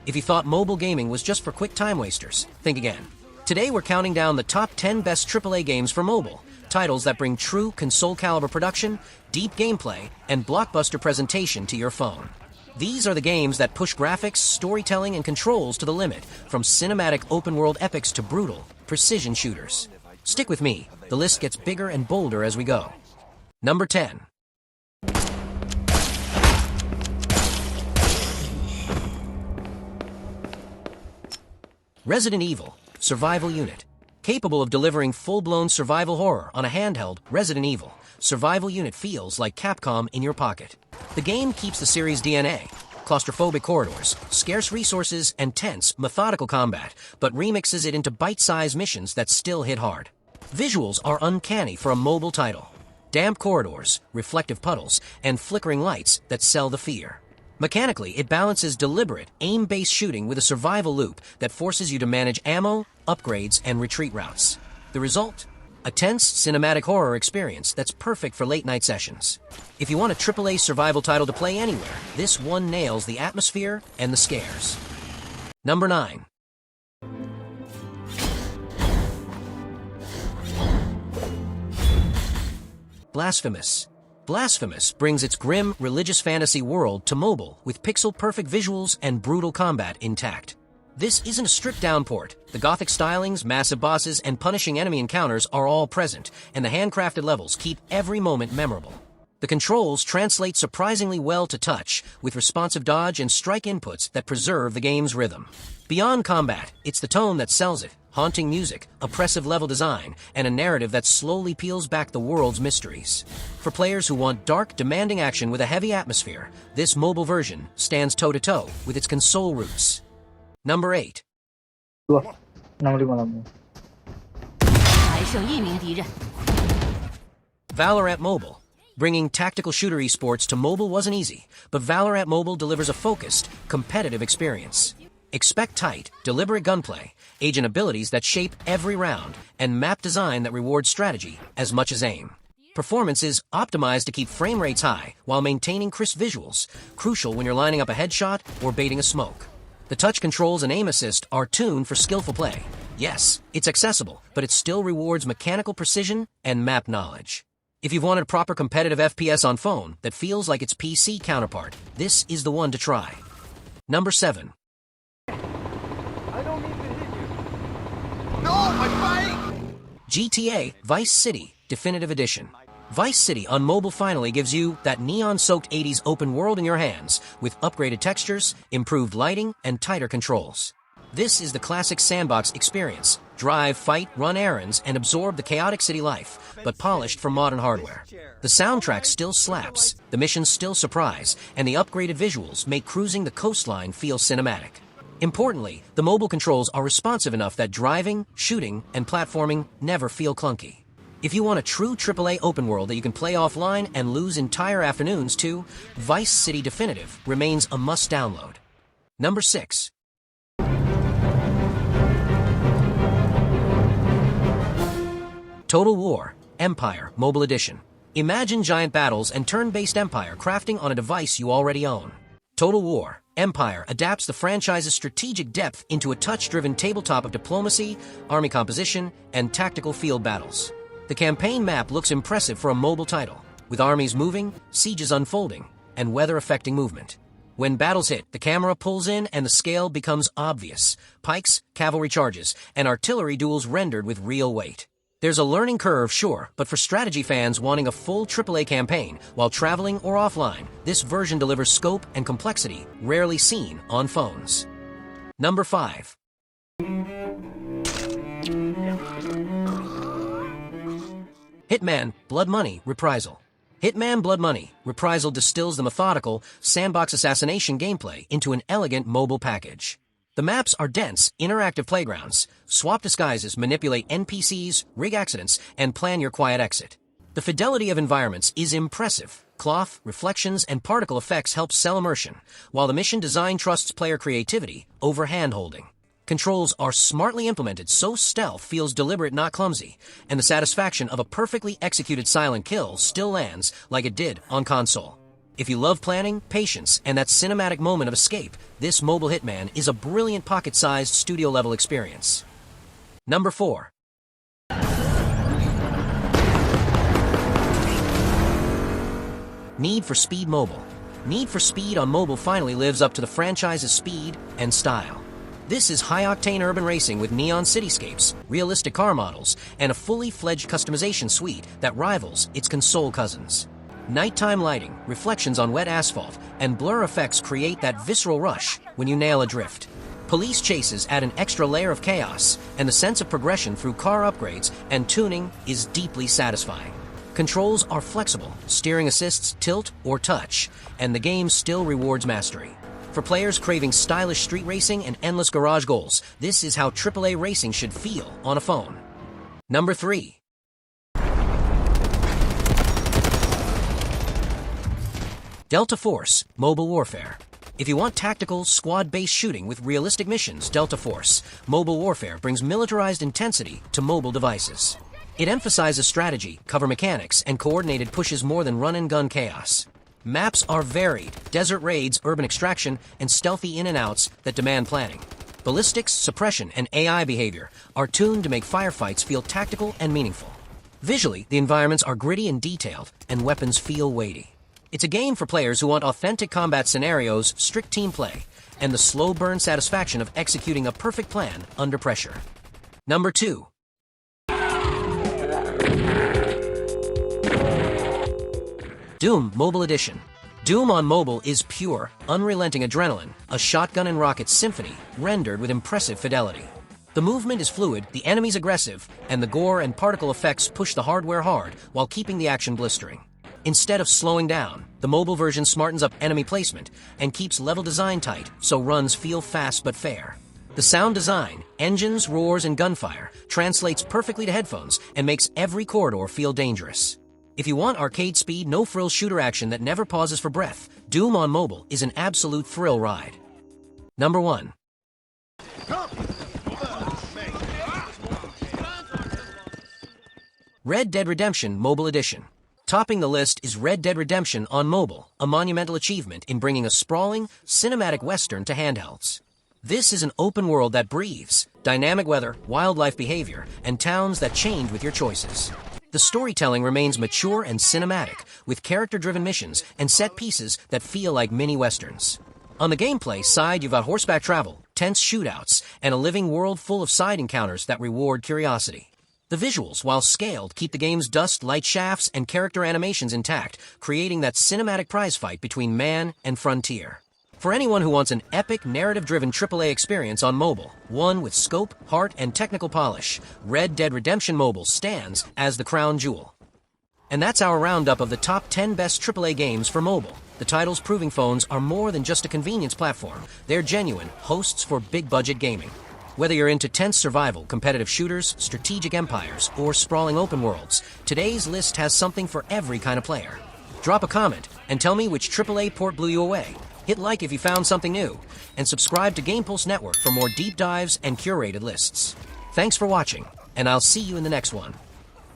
If you thought mobile gaming was just for quick time wasters, think again. Today we're counting down the top 10 best AAA games for mobile, titles that bring true console-caliber production, deep gameplay, and blockbuster presentation to your phone. These are the games that push graphics, storytelling, and controls to the limit, from cinematic open-world epics to brutal, precision shooters. Stick with me, the list gets bigger and bolder as we go. Number 10. Resident Evil Survival Unit. Capable of delivering full-blown survival horror on a handheld, Resident Evil Survival Unit feels like Capcom in your pocket. The game keeps the series' DNA, claustrophobic corridors, scarce resources, and tense, methodical combat, but remixes it into bite-sized missions that still hit hard. Visuals are uncanny for a mobile title. Damp corridors, reflective puddles, and flickering lights that sell the fear. Mechanically, it balances deliberate, aim-based shooting with a survival loop that forces you to manage ammo, upgrades, and retreat routes. The result? A tense, cinematic horror experience that's perfect for late-night sessions. If you want a AAA survival title to play anywhere, this one nails the atmosphere and the scares. Number 9. Blasphemous. Blasphemous brings its grim, religious fantasy world to mobile with pixel-perfect visuals and brutal combat intact. This isn't a stripped-down port. The gothic stylings, massive bosses, and punishing enemy encounters are all present, and the handcrafted levels keep every moment memorable. The controls translate surprisingly well to touch, with responsive dodge and strike inputs that preserve the game's rhythm. Beyond combat, it's the tone that sells it. Haunting music, oppressive level design, and a narrative that slowly peels back the world's mysteries. For players who want dark, demanding action with a heavy atmosphere, this mobile version stands toe-to-toe with its console roots. Number 8. Valorant Mobile. Bringing tactical shooter esports to mobile wasn't easy, but Valorant Mobile delivers a focused, competitive experience. Expect tight, deliberate gunplay, agent abilities that shape every round, and map design that rewards strategy as much as aim. Performance is optimized to keep frame rates high while maintaining crisp visuals, crucial when you're lining up a headshot or baiting a smoke. The touch controls and aim assist are tuned for skillful play. Yes, it's accessible, but it still rewards mechanical precision and map knowledge. If you've wanted proper competitive FPS on phone that feels like its PC counterpart, this is the one to try. Number 7. GTA Vice City Definitive Edition. Vice City on mobile finally gives you that neon-soaked 80s open world in your hands with upgraded textures, improved lighting, and tighter controls. This is the classic sandbox experience. Drive, fight, run errands, and absorb the chaotic city life, but polished for modern hardware. The soundtrack still slaps, the missions still surprise, and the upgraded visuals make cruising the coastline feel cinematic. Importantly, the mobile controls are responsive enough that driving, shooting, and platforming never feel clunky. If you want a true AAA open world that you can play offline and lose entire afternoons to, Vice City Definitive remains a must-download. Number 6. Total War Empire Mobile Edition. Imagine giant battles and turn-based Empire crafting on a device you already own. Total War Empire adapts the franchise's strategic depth into a touch-driven tabletop of diplomacy, army composition, and tactical field battles. The campaign map looks impressive for a mobile title, with armies moving, sieges unfolding, and weather-affecting movement. When battles hit, the camera pulls in and the scale becomes obvious. Pikes, cavalry charges, and artillery duels rendered with real weight. There's a learning curve, sure, but for strategy fans wanting a full AAA campaign while traveling or offline, this version delivers scope and complexity rarely seen on phones. Number 5. Hitman Blood Money Reprisal. Hitman Blood Money Reprisal distills the methodical, sandbox assassination gameplay into an elegant mobile package. The maps are dense, interactive playgrounds. Swap disguises, manipulate NPCs, rig accidents, and plan your quiet exit. The fidelity of environments is impressive. Cloth, reflections, and particle effects help sell immersion, while the mission design trusts player creativity over hand-holding. Controls are smartly implemented so stealth feels deliberate, not clumsy, and the satisfaction of a perfectly executed silent kill still lands like it did on console. If you love planning, patience, and that cinematic moment of escape, this mobile Hitman is a brilliant pocket-sized studio-level experience. Number 4. Need for Speed Mobile. Need for Speed on mobile finally lives up to the franchise's speed and style. This is high-octane urban racing with neon cityscapes, realistic car models, and a fully fledged customization suite that rivals its console cousins. Nighttime lighting, reflections on wet asphalt, and blur effects create that visceral rush when you nail a drift. Police chases add an extra layer of chaos, and the sense of progression through car upgrades and tuning is deeply satisfying. Controls are flexible, steering assists tilt or touch, and the game still rewards mastery. For players craving stylish street racing and endless garage goals, this is how AAA racing should feel on a phone. Number 3. Delta Force Mobile Warfare. If you want tactical, squad-based shooting with realistic missions, Delta Force Mobile Warfare brings militarized intensity to mobile devices. It emphasizes strategy, cover mechanics, and coordinated pushes more than run-and-gun chaos. Maps are varied: desert raids, urban extraction, and stealthy in-and-outs that demand planning. Ballistics, suppression, and AI behavior are tuned to make firefights feel tactical and meaningful. Visually, the environments are gritty and detailed, and weapons feel weighty. It's a game for players who want authentic combat scenarios, strict team play, and the slow burn satisfaction of executing a perfect plan under pressure. Number 2. Doom Mobile Edition. Doom on mobile is pure, unrelenting adrenaline, a shotgun and rocket symphony rendered with impressive fidelity. The movement is fluid, the enemies aggressive, and the gore and particle effects push the hardware hard while keeping the action blistering. Instead of slowing down, the mobile version smartens up enemy placement and keeps level design tight so runs feel fast but fair. The sound design, engines, roars, and gunfire translates perfectly to headphones and makes every corridor feel dangerous. If you want arcade speed, no-frills shooter action that never pauses for breath, Doom on mobile is an absolute thrill ride. Number 1. Red Dead Redemption Mobile Edition. Topping the list is Red Dead Redemption on mobile, a monumental achievement in bringing a sprawling, cinematic western to handhelds. This is an open world that breathes, dynamic weather, wildlife behavior, and towns that change with your choices. The storytelling remains mature and cinematic, with character-driven missions and set pieces that feel like mini-westerns. On the gameplay side, you've got horseback travel, tense shootouts, and a living world full of side encounters that reward curiosity. The visuals, while scaled, keep the game's dust, light shafts, and character animations intact, creating that cinematic prize fight between man and frontier. For anyone who wants an epic, narrative-driven AAA experience on mobile, one with scope, heart, and technical polish, Red Dead Redemption Mobile stands as the crown jewel. And that's our roundup of the top 10 best AAA games for mobile. The titles proving phones are more than just a convenience platform. They're genuine hosts for big-budget gaming. Whether you're into tense survival, competitive shooters, strategic empires, or sprawling open worlds, today's list has something for every kind of player. Drop a comment and tell me which AAA port blew you away. Hit like if you found something new, and subscribe to GamePulse Network for more deep dives and curated lists. Thanks for watching, and I'll see you in the next one.